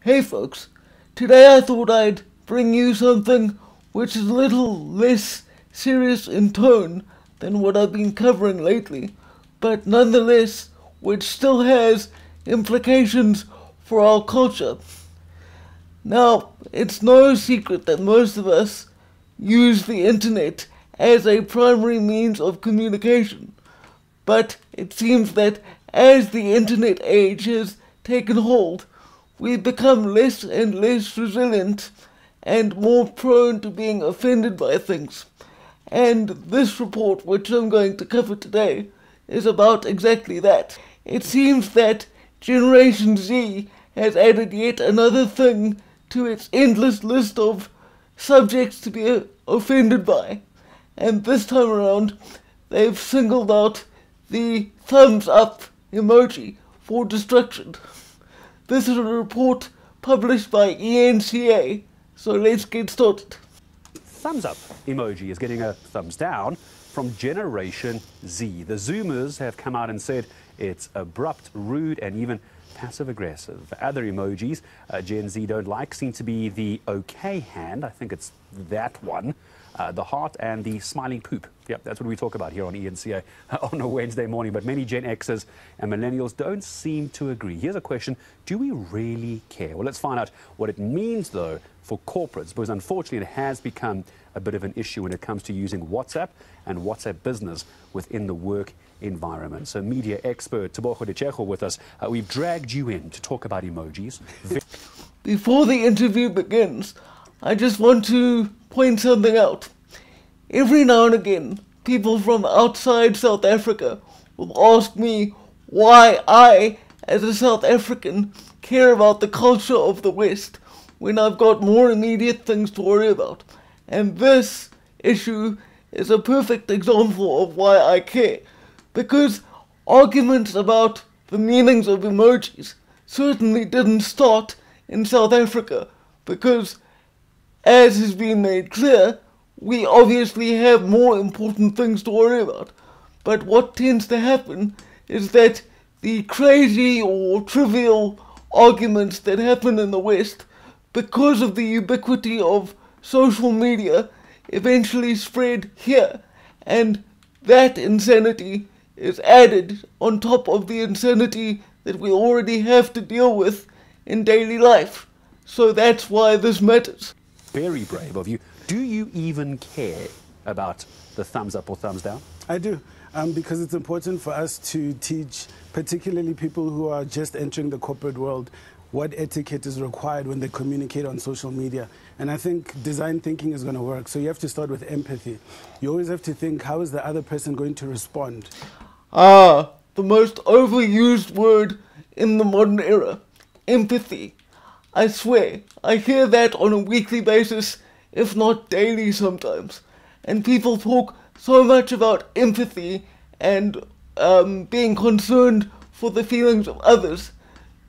Hey folks, today I thought I'd bring you something which is a little less serious in tone than what I've been covering lately, but nonetheless which still has implications for our culture. Now, it's no secret that most of us use the internet as a primary means of communication, but it seems that as the internet age has taken hold, we've become less and less resilient and more prone to being offended by things. And this report, which I'm going to cover today, is about exactly that. It seems that Generation Z has added yet another thing to its endless list of subjects to be offended by. And this time around, they've singled out the thumbs up emoji for destruction. This is a report published by ENCA, so let's get started. Thumbs up emoji is getting a thumbs down from Generation Z. The Zoomers have come out and said it's abrupt, rude, and even passive-aggressive. Other emojis Gen Z don't like seem to be the okay hand, I think it's that one, the heart, and the smiling poop. Yep, that's what we talk about here on ENCA on a Wednesday morning. But many Gen Xers and millennials don't seem to agree. Here's a question: do we really care? Well, let's find out what it means, though, for corporates, because unfortunately it has become a bit of an issue when it comes to using WhatsApp and WhatsApp business within the work environment. So media expert Taekwon-Do with us. We've dragged you in to talk about emojis. Before the interview begins, I just want to point something out. Every now and again, people from outside South Africa will ask me why I, as a South African, care about the culture of the West when I've got more immediate things to worry about. And this issue is a perfect example of why I care. Because arguments about the meanings of emojis certainly didn't start in South Africa, because, as has been made clear, we obviously have more important things to worry about. But what tends to happen is that the crazy or trivial arguments that happen in the West, because of the ubiquity of social media, eventually spread here, and that insanity is added on top of the insanity that we already have to deal with in daily life. So that's why this matters. Very brave of you. Do you even care about the thumbs up or thumbs down? I do, because it's important for us to teach, particularly people who are just entering the corporate world, what etiquette is required when they communicate on social media. And I think design thinking is going to work. So you have to start with empathy. You always have to think, how is the other person going to respond? The most overused word in the modern era, empathy. I swear, I hear that on a weekly basis, if not daily sometimes. And people talk so much about empathy and being concerned for the feelings of others,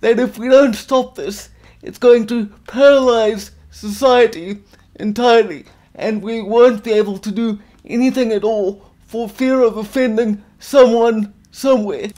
that if we don't stop this, it's going to paralyze society entirely, and we won't be able to do anything at all for fear of offending someone somewhere.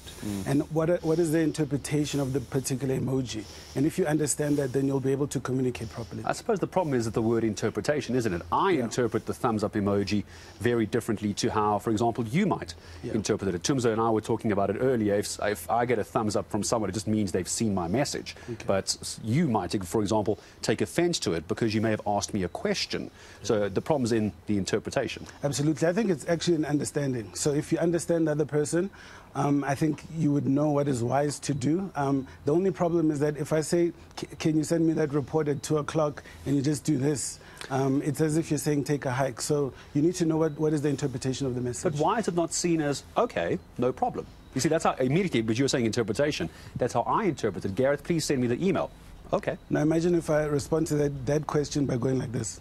And what is the interpretation of the particular emoji? And if you understand that, then you'll be able to communicate properly. I suppose the problem is that the word interpretation, isn't it? I interpret the thumbs up emoji very differently to how, for example, you might interpret it. Tumzo and I were talking about it earlier. If I get a thumbs up from someone, it just means they've seen my message. Okay. But you might, for example, take offense to it because you may have asked me a question. So the problem's in the interpretation. Absolutely. I think it's actually an understanding. So if you understand the other person, I think you would know what is wise to do. The only problem is that if I say, can you send me that report at 2 o'clock, and you just do this, it's as if you're saying take a hike. So you need to know what is the interpretation of the message. But why is it not seen as, okay, no problem? You see, that's how immediately, but you're saying interpretation. That's how I interpret it. Gareth, please send me the email. Okay. Now imagine if I respond to that question by going like this.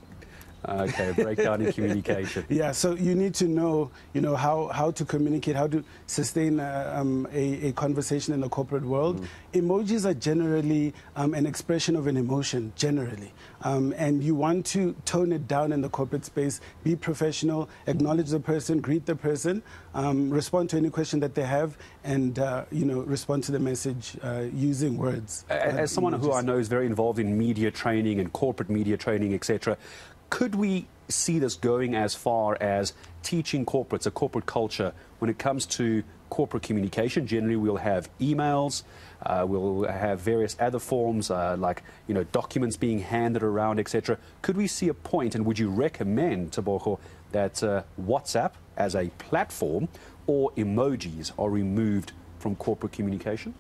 Okay, breakdown in communication. Yeah, so you need to know, how to communicate, how to sustain a conversation in the corporate world. Emojis are generally an expression of an emotion, generally. And you want to tone it down in the corporate space, be professional, acknowledge the person, greet the person, respond to any question that they have, and, respond to the message using words. As someone who I know is very involved in media training and corporate media training, etc., could we see this going as far as teaching corporates a corporate culture when it comes to corporate communication? Generally, we'll have emails, we'll have various other forms like documents being handed around, etc. Could we see a point, and would you recommend, Tebogo, that WhatsApp as a platform or emojis are removed from corporate communication?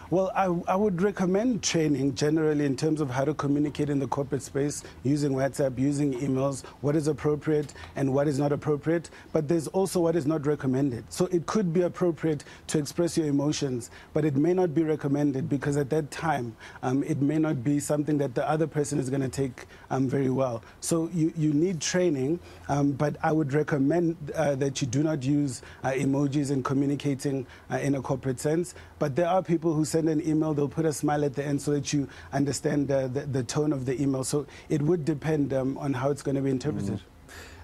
Well, I would recommend training generally in terms of how to communicate in the corporate space using WhatsApp, using emails, what is appropriate and what is not appropriate. But there's also what is not recommended. So it could be appropriate to express your emotions, but it may not be recommended because at that time, it may not be something that the other person is going to take very well. So you need training, but I would recommend that you do not use emojis in communicating in a corporate sense. But there are people who send an email, they'll put a smile at the end so that you understand the tone of the email. So it would depend on how it's going to be interpreted.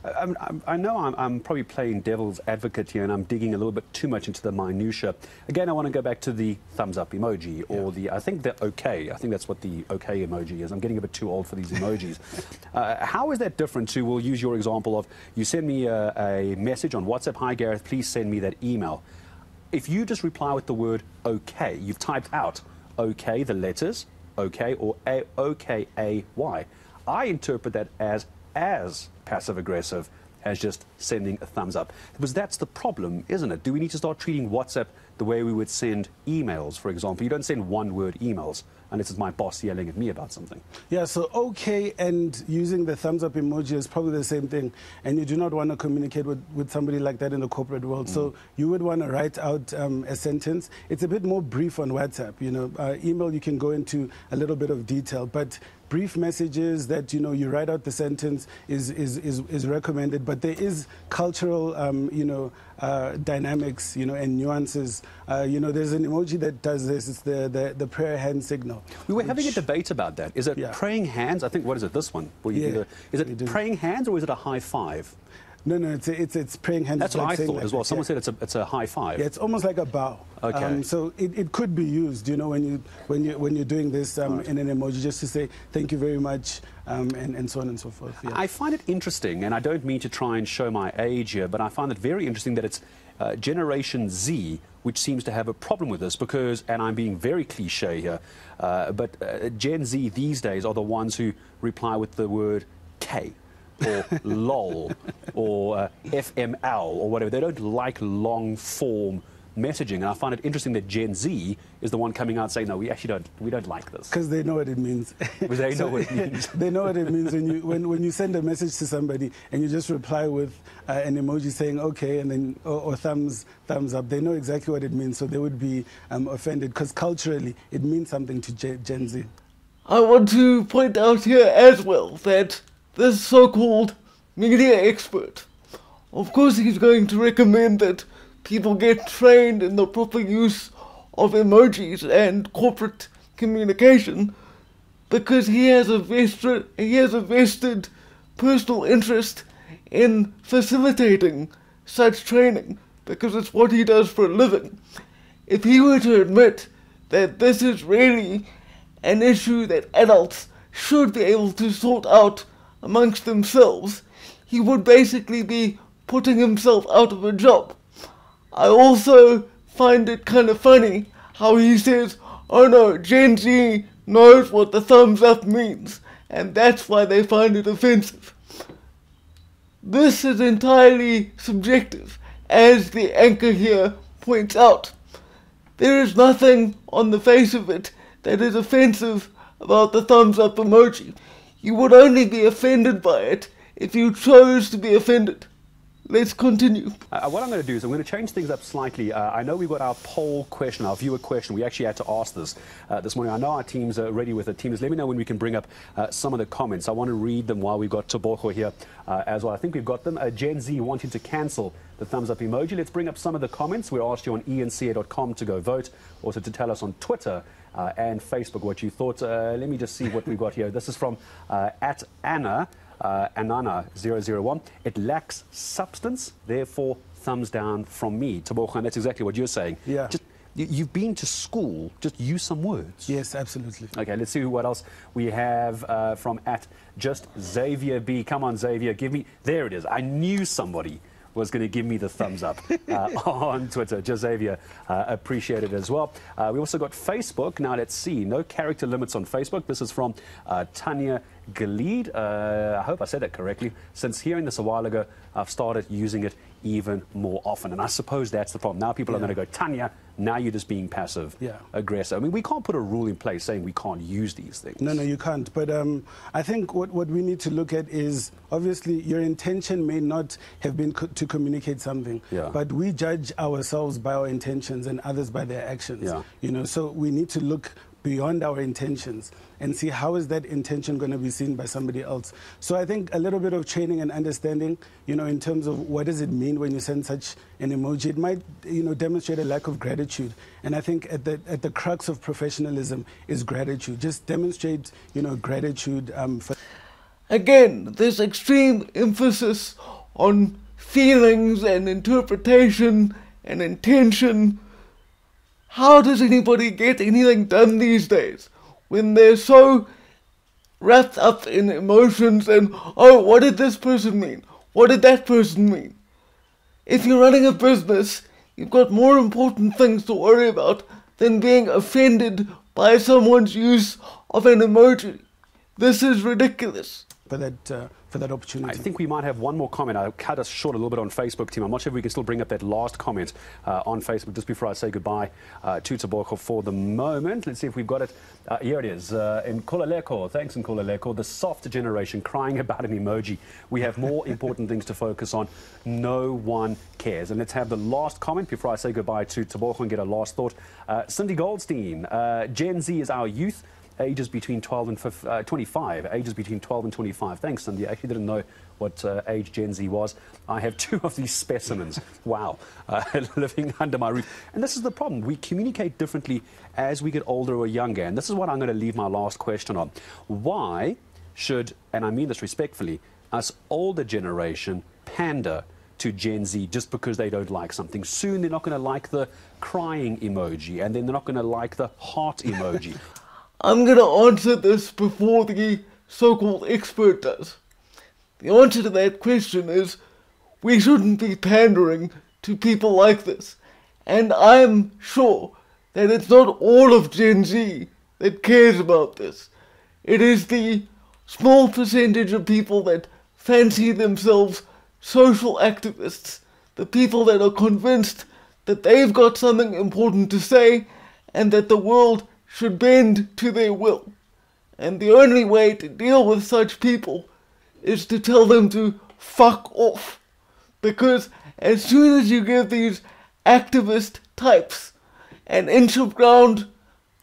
I know I'm probably playing devil's advocate here and I'm digging a little bit too much into the minutiae. Again, I want to go back to the thumbs up emoji or I think the okay. I think that's what the okay emoji is. I'm getting a bit too old for these emojis. How is that different to, we'll use your example of, you send me a message on WhatsApp, hi Gareth, please send me that email. If you just reply with the word okay, you've typed out okay, the letters, okay, or O-K-A-Y. I interpret that as passive-aggressive as just sending a thumbs up. Because that's the problem, isn't it? Do we need to start treating WhatsApp the way we would send emails, for example? You don't send one-word emails unless it's my boss yelling at me about something. Yeah, so okay and using the thumbs up emoji is probably the same thing. And you do not want to communicate with somebody like that in the corporate world. So you would want to write out a sentence. It's a bit more brief on WhatsApp. Email you can go into a little bit of detail, but brief messages that you write out the sentence is recommended, but there is cultural dynamics and nuances. There's an emoji that does this. It's the prayer hand signal. We were having a debate about that. Is it praying hands? I think, what is it, this one? Is it praying hands or is it a high five? No, it's praying hands. That's what I thought as well. Someone said it's a high five. Yeah, it's almost like a bow. Okay. So it could be used, when you're doing this in an emoji, just to say thank you very much, and so on and so forth. Yeah. I find it interesting, and I don't mean to try and show my age here, but I find it very interesting that it's Generation Z which seems to have a problem with this because, and I'm being very cliche here, but Gen Z these days are the ones who reply with the word K. or lol, or FML, or whatever. They don't like long-form messaging, and I find it interesting that Gen Z is the one coming out saying, no, we actually don't like this. Because they know what it means. They know what it means. They know what it means when you send a message to somebody and you just reply with an emoji saying okay, and then or thumbs up. They know exactly what it means, so they would be offended because culturally it means something to Gen Z. I want to point out here as well that this so-called media expert, of course he's going to recommend that people get trained in the proper use of emojis and corporate communication because he has a vested personal interest in facilitating such training because it's what he does for a living. If he were to admit that this is really an issue that adults should be able to sort out amongst themselves, he would basically be putting himself out of a job. I also find it kind of funny how he says, oh no, Gen Z knows what the thumbs up means, and that's why they find it offensive. This is entirely subjective, as the anchor here points out. There is nothing on the face of it that is offensive about the thumbs up emoji. You would only be offended by it if you chose to be offended. let's continue. What I'm going to do is I'm going to change things up slightly. I know we've got our poll question, our viewer question. We actually had to ask this this morning. I know our teams are ready with the teams. Let me know when we can bring up some of the comments. I want to read them while we've got Tebogo here as well. I think we've got them. Gen Z wanting to cancel the thumbs up emoji. Let's bring up some of the comments. We asked you on enca.com to go vote, also to tell us on Twitter and Facebook what you thought. Let me just see what we've got here. This is from at Anna. Anana001. It lacks substance, therefore thumbs down from me. Tebogo, and that's exactly what you're saying. Yeah. Just, you've been to school, just use some words. Yes, absolutely. Okay, let's see what else we have from at just Xavier B. Come on, Xavier, give me, there it is. I knew somebody was going to give me the thumbs up on Twitter. Just Xavier, appreciate it as well. We also got Facebook. Now let's see. No character limits on Facebook. This is from Tanya Galid. I hope I said that correctly. Since hearing this a while ago, I've started using it even more often. And I suppose that's the problem. Now people are going to go, Tanya, now you're just being passive aggressive. I mean, we can't put a rule in place saying we can't use these things. No, you can't. But I think what we need to look at is, obviously, your intention may not have been to communicate something, but we judge ourselves by our intentions and others by their actions. You know, so we need to look beyond our intentions and see how is that intention going to be seen by somebody else. So I think a little bit of training and understanding, you know, in terms of what does it mean when you send such an emoji, it might, you know, demonstrate a lack of gratitude. And I think at the crux of professionalism is gratitude. Just demonstrate, you know, gratitude. Again, this extreme emphasis on feelings and interpretation and intention. How does anybody get anything done these days when they're so wrapped up in emotions and, oh, what did this person mean? What did that person mean? If you're running a business, you've got more important things to worry about than being offended by someone's use of an emoji. This is ridiculous. For that opportunity. I think we might have one more comment. I cut us short a little bit on Facebook, team. I'm not sure if we can still bring up that last comment on Facebook just before I say goodbye to Tebogo for the moment. Let's see if we've got it. Here it is. Nkolaleko, thanks Nkolaleko. The soft generation crying about an emoji. We have more important things to focus on. No one cares. And let's have the last comment before I say goodbye to Tebogo and get a last thought. Cindy Goldstein, Gen Z is our youth. Ages between 12 and 25. Ages between 12 and 25. Thanks, Cindy. I actually didn't know what age Gen Z was. I have two of these specimens. Wow. Living under my roof. And this is the problem. We communicate differently as we get older or younger. And this is what I'm going to leave my last question on. Why should, and I mean this respectfully, us older generation pander to Gen Z just because they don't like something? Soon they're not going to like the crying emoji, and then they're not going to like the heart emoji. I'm going to answer this before the so-called expert does. The answer to that question is we shouldn't be pandering to people like this. And I'm sure that it's not all of Gen Z that cares about this. It is the small percentage of people that fancy themselves social activists, the people that are convinced that they've got something important to say and that the world should bend to their will. And the only way to deal with such people is to tell them to fuck off. Because as soon as you give these activist types an inch of ground,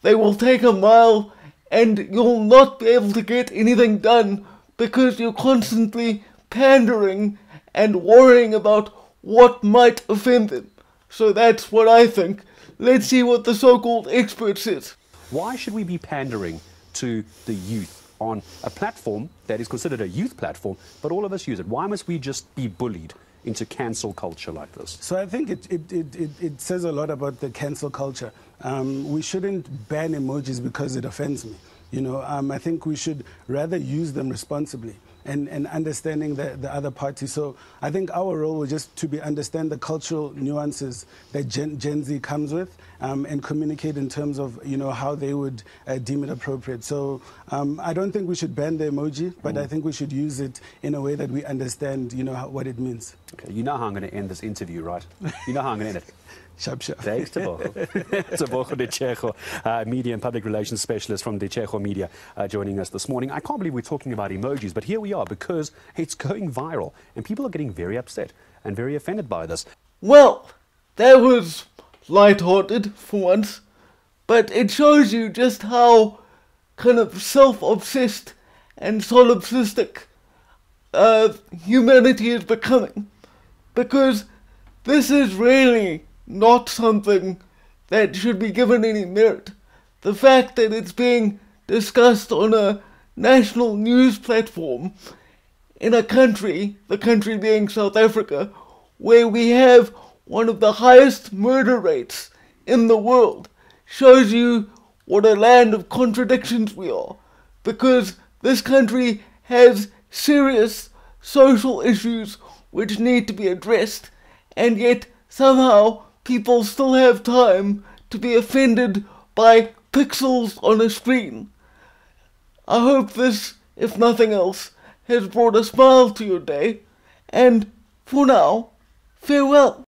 they will take a mile, and you'll not be able to get anything done because you're constantly pandering and worrying about what might offend them. So that's what I think. Let's see what the so-called expert says. Why should we be pandering to the youth on a platform that is considered a youth platform, but all of us use it? Why must we just be bullied into cancel culture like this? So I think it says a lot about the cancel culture. We shouldn't ban emojis because it offends me. You know, I think we should rather use them responsibly and understanding the other party. So I think our role was just to understand the cultural nuances that Gen Z comes with and communicate in terms of, you know, how they would deem it appropriate. So I don't think we should ban the emoji, but I think we should use it in a way that we understand, you know, what it means. Okay, you know how I'm going to end this interview, right? You know how I'm going to end it. Sharp, sharp. Thanks, Taekwon. Taekwon Dechego, Media and Public Relations Specialist from Dechego Media, joining us this morning. I can't believe we're talking about emojis, but here we are because it's going viral and people are getting very upset and very offended by this. Well, that was light-hearted for once, but it shows you just how kind of self-obsessed and solipsistic humanity is becoming. Because this is really not something that should be given any merit. The fact that it's being discussed on a national news platform in a country, the country being South Africa, where we have one of the highest murder rates in the world, shows you what a land of contradictions we are. Because this country has serious social issues which need to be addressed, and yet somehow people still have time to be offended by pixels on a screen. I hope this, if nothing else, has brought a smile to your day, and for now, farewell.